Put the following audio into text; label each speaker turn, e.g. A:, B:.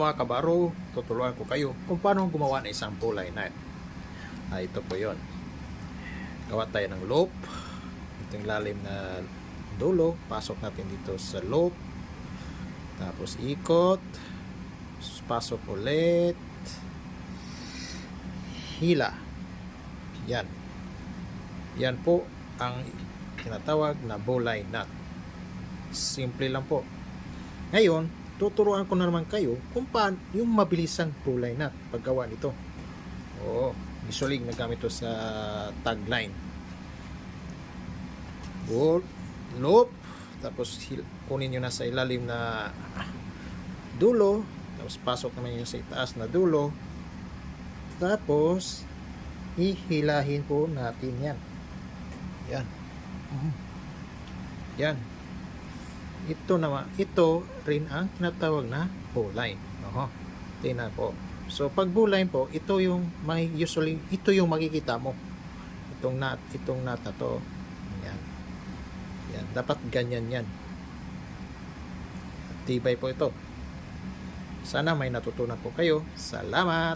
A: mga kabaro, tutulungan ko kayo kung paano gumawa ng isang pulley nut. Ito po yon. Gawa tayo ng loop. Ito yung lalim na dulo. Pasok natin dito sa loop. Tapos ikot. Pasok ulit. Hila. Yan. Yan po ang tinatawag na pulley nut. Simple lang po. Ngayon, tuturuan ko na naman kayo kung paano yung mabilisang pulley nut paggawa nito. Oo, usually nagamit ito sa tagline. Loop, tapos kunin nyo na sa ilalim na dulo, tapos pasok naman nyo sa itaas na dulo, tapos hihilahin po natin yan. Yan. Yan. Ito naman, ito rin ang tinatawag na bowline. Tingnan po. So pag bowline po, ito yung usually ito yung makikita mo. Itong nut na to. Yan. Yan, dapat ganyan yan. Tibay po ito. Sana may natutunan po kayo. Salamat.